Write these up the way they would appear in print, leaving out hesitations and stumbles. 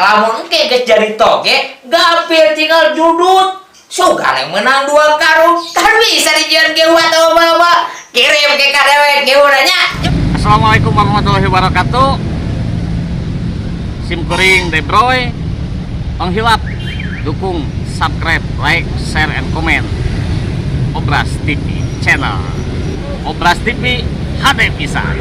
lamun engke geus jadi toge gampil tinggal judut sugan yang menang 2 karung kan bisa dijual ke atau bawa kirim ke kadewe ke uranya. Assalamualaikum warahmatullahi wabarakatuh. Sim kuring Debroy penghilap dukung subscribe, like, share, and comment Obras TV channel. Obras TV HD pisan.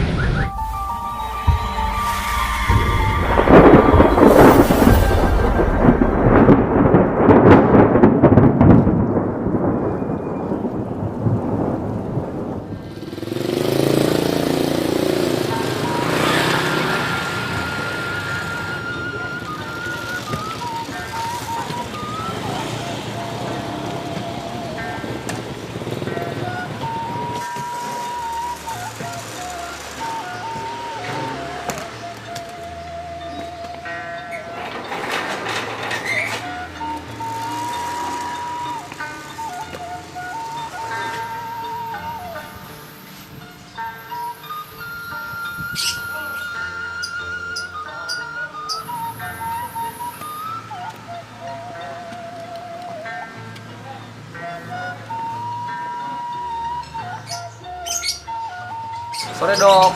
Sore dok.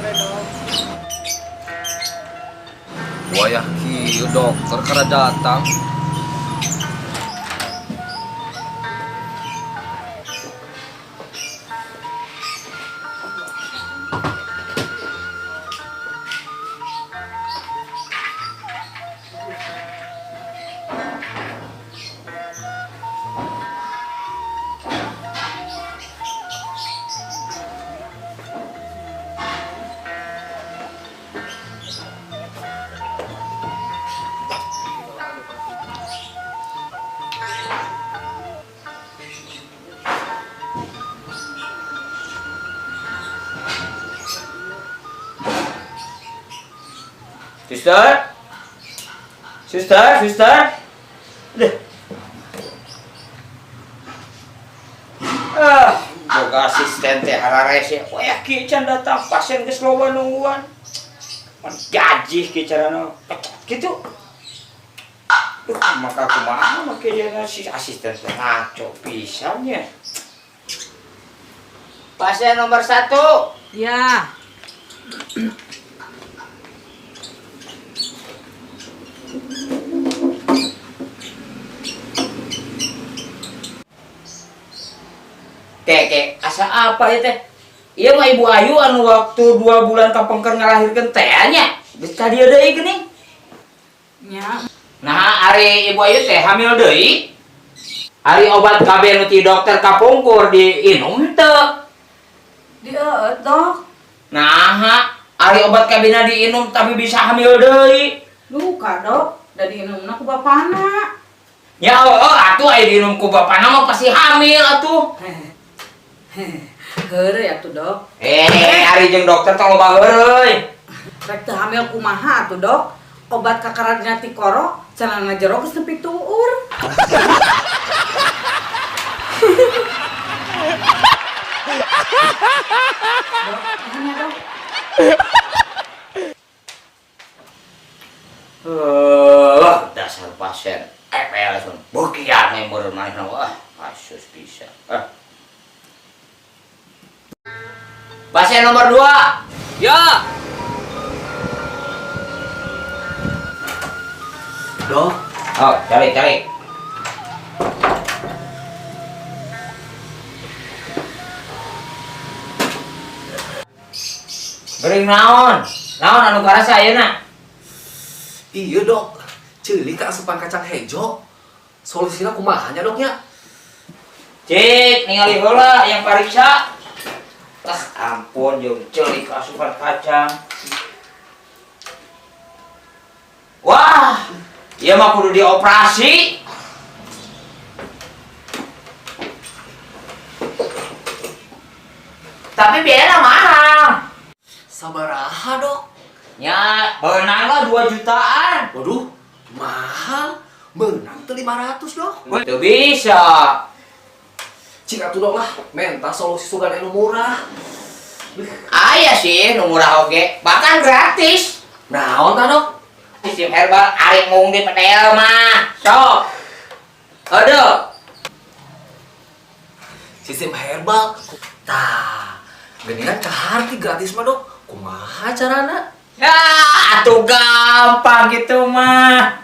Sore dok. Wayah kieu dokter kada datang. Suster. Deh. Boga asisten teh hararese. Wayah kieu can datang pasien geus loba nungguan. Man gaji kieu carana. Kitu. Maka kumaha make dia si asisten teh ngaco pisan nya. Pasien nomor 1. Ya. Teh, asa apa ya teh? Iya mah Ibu Ayu anu waktu 2 bulan kapengker ngalahirkeun teh nya. Geus ka dieu deui geuning. Nya. Nah, ari Ibu Ayu teh hamil deui. Ari obat KB nu ti dokter kapungkur diinum teu? Dieueut dok. Nah, ari obat KB-na diinum tapi bisa hamil deui. Luka dok. Da diinumna ku bapana. Ya atuh aya diinum ku bapana mah pasti hamil atuh. Heureuy atuh dok. Ari jeung dokter teh loba heureuy. Rek teu hamil kumaha atuh dok? Obat kakaradina ti koro cenah ngajero geus nepi tuur. Dok, gimana dok? Dasar pasien. Langsung bukian yang bermain kasus bisa. Pasien nomor 2. Ya. Dok. Oh, cari. Bering naon anu karasa ayeuna? Iya dok. Ceuli kaasupan kacang hejo. Solusina kumaha nya dok nya? Cik, ningali heula yang pariksa. Ampun, jeung ceuli kaasupan kacang. Wah, ieu mah kudu dioperasi. Tapi biayana mahal. Sabaraha dok? Ya, beunang lah 2 jutaan. Waduh, mahal. Menang tuh 500 dok. Itu bisa. Cik atuh dok lah, menta solusi sugan anu murah. Aya sih nu murah oge, bahkan gratis. Naon ta dok? Sistem herbal arek mung di pedel mah. Sok. Aduh. Sistem herbal. Tah, geningan kaharti gratis mah dok. Kumaha carana? Ya, atuh gampang gitu mah.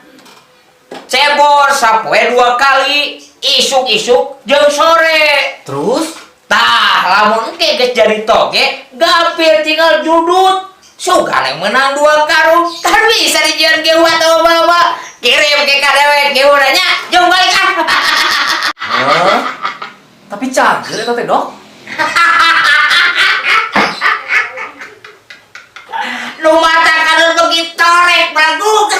Cebor sapoe 2 kali, isuk-isuk jeung sore. Terus? Tah, lamun engke geus jadi toge, gampil tinggal judut. Sugane menang 2 karung, kan bisa dijieun ge atau bawa. Kirim ke kadewe ge uranya, jeung balik ah. Tapi cager eta teh dok. Nu mata kadon begitu torek bagus.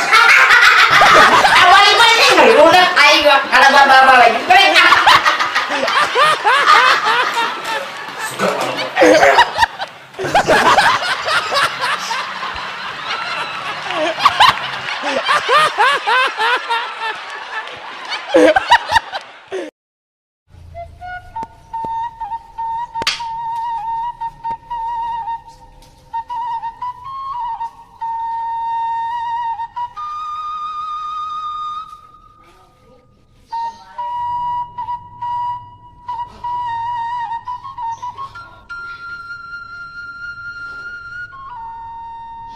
Balik udah ayo kada baba lagi. Balik.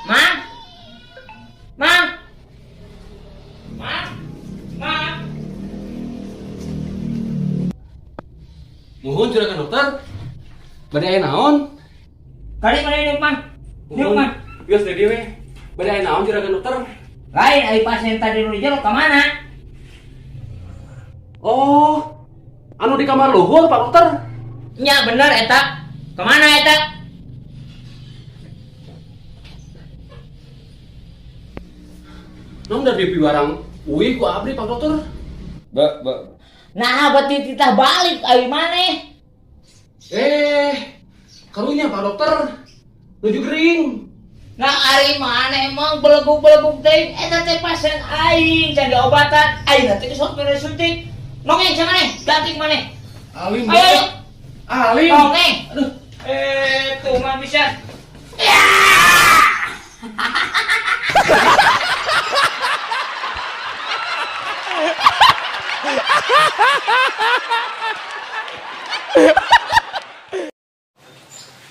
Mang. Mang. Mang. Mang. Muhun juragan dokter. Bade aya naon? Kali mana ini, Mang? Yuk, Mang. Bios tadi we. Bade aya naon juragan dokter? Lain ai pasien tadi nu jero ka mana? Oh, anu di kamar luhur Pak Dokter. Nya bener eta. Kemana eta? Nong dari barang uwi ku abdi Pak Dokter. Nah, berarti kita balik ai maneh. Karunya Pak Dokter. Nuju gering. Nah, ari maneh emang beleguk-beleguk teh eta teh pasien aing jadi obatan. Aing teh sok mere suntik. Nongeng ca maneh, ganti maneh. Alim. Ayo. Alim. Nongeng. Aduh. Tuh mah bisa.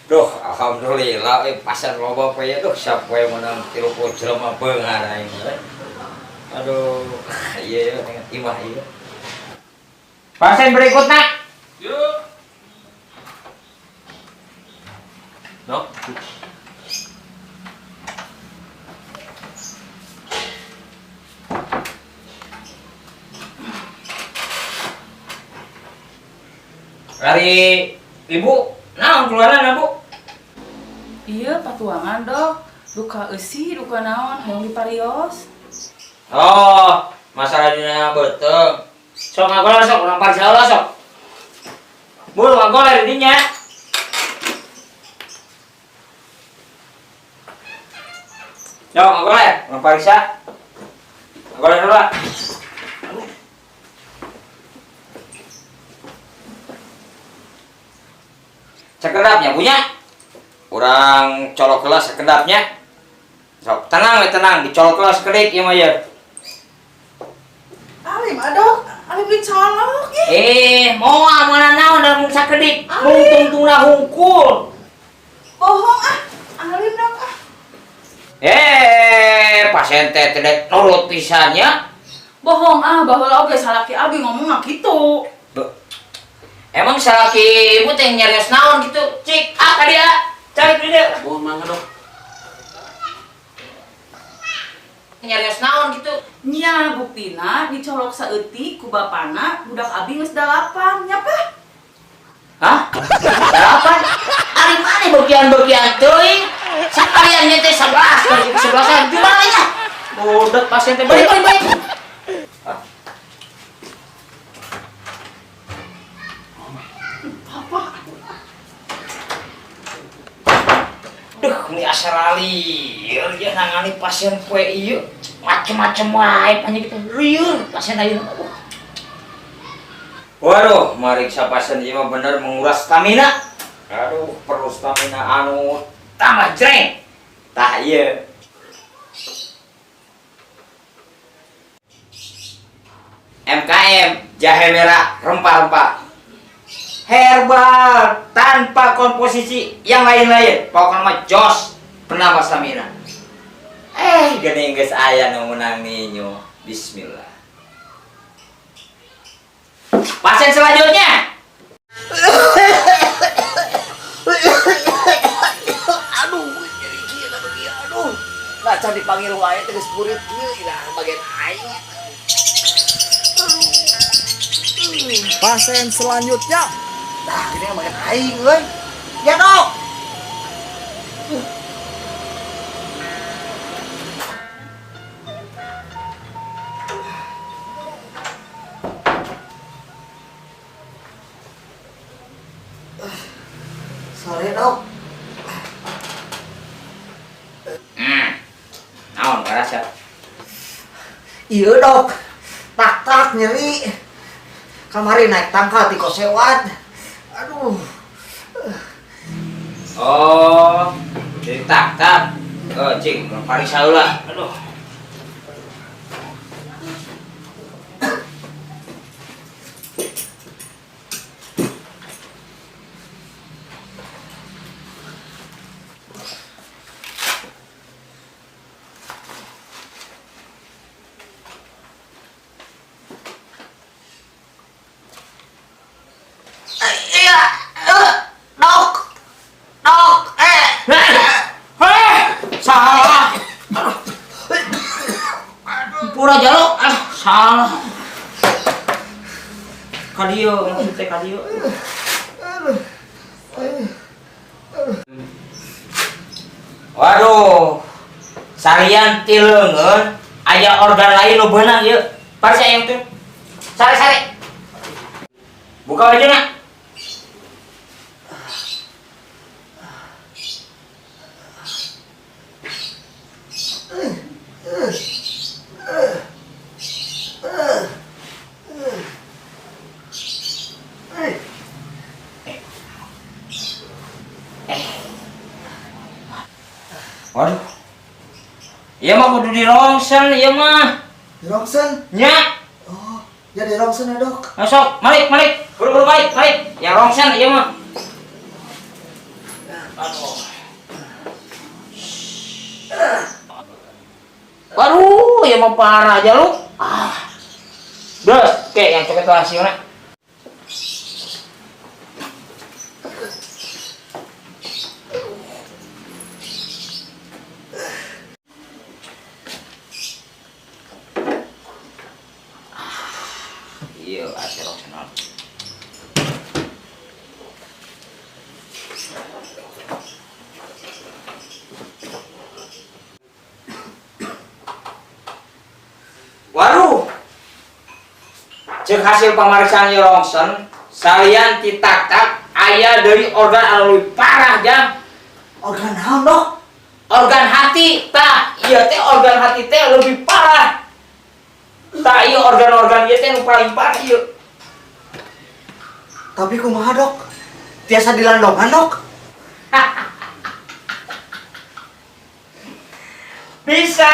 Duh, alhamdulillah pasien loba poe duh sapoe menang 3 jelema beungar aing. Aduh, iya imah ieu. Pasien berikutnya. Yuk. Dok. Dari ibu, naon keluaran Bu? Iya, patuangan dok. Duka eusi, duka naon, hayang diparios. Oh, masalah dina beuteung. Sok ngagoler sok urang parisa heula sok. Bul ngagoler dinya. Sok ngagoler, urang parisa. Ngagoler heula. Sekedapnya punya. Urang colok heula sekedapnya. Sok tenang we tenang, dicolok heula sekedik ieu mah ye. Alim, adok. Alim dicolok ya. Moal mana naon da mun sakedik. Mung tungtungna hungkul. Bohong ah. Alim dok ah. Pasien teh tidak nurut pisannya. Bohong ah, baheula oge salaki abi ngomongna kitu. Emang salaki ibu teh nyarios naon gitu? Cik, ka dia. Cari dia. Oh, mangga dok. Nyarios naon gitu? Nya buktina dicolok saeutik ku bapana budak abi geus 8, nya Pak? Hah? Delapan? Ari mana bagian-bagian teuing? Sakalian nya teh 11, bagi 11 di mana nya? Budak pasien teh baik. Duh, ini asal lieur ya nangani pasien poe ieu. Macem-macem wae panjang kita lieur pasien ayeuna. Waduh, mariksa pasien ieu mah bener menguras stamina. Aduh, perlu stamina anu tambah jreng. Tah ieu. MKM, jahe merah rempah-rempah. Herbal tanpa komposisi yang lain-lain. Pokoknya mah jos penambah stamina. Gini guys ayah nu menang ninyo. Bismillah. Pasien selanjutnya. Baca dipanggil wae terus kurit ieu bagian aing. Pasien selanjutnya. Nah, ini bagian aing euy. Ya, Dok. Sorry, Dok. Naon ngerasa? Iya, Dok. Tak nyeri. Kemarin naik tangkal di kosewan. Aduh. Oh, jadi tak. Oh, cing, parisa heula. Aduh. Iya, Dok. Salah. Pura jaluk. Salah. Kadio, maksudnya kadio. Waduh. Sarian ti leungeun aya organ lain nu beunang ieu. Parisa yang tuh. Sare. Buka wajahna. Waduh. Iya mah kudu di rongsen, iya mah. Di rongsen? Nya. Oh, ya di rongsen ya, Dok. Masuk, balik. Buru-buru balik. Yang rongsen iya mah. Aduh. Waduh, iya mah parah aja lu. Udah, oke yang coba tuh hasilnya. Iya, hasil rongsenal. Waduh, cek hasil pemeriksaan rongsen, salian titak-tak aya dari organ anu leuwih parah jang. Organ naon, Dok? Organ hati, tah iya teh organ hati teh lebih parah. Tah iya organ-organ ieu teh nu paling parah ieu. Tapi kumaha, Dok? Tiasa dilandongan, Dok? Bisa.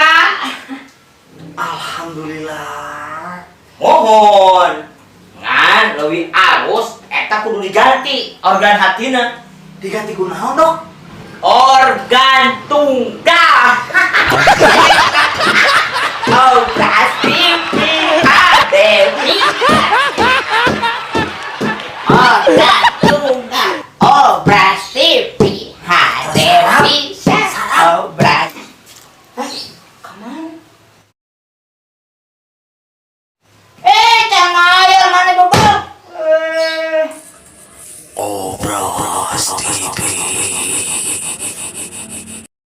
Alhamdulillah. Mohon. Ngan leuwih alus eta kudu diganti organ hatina. Diganti kunaon, Dok? Organ tunggal. Oh, pasti ada. Organ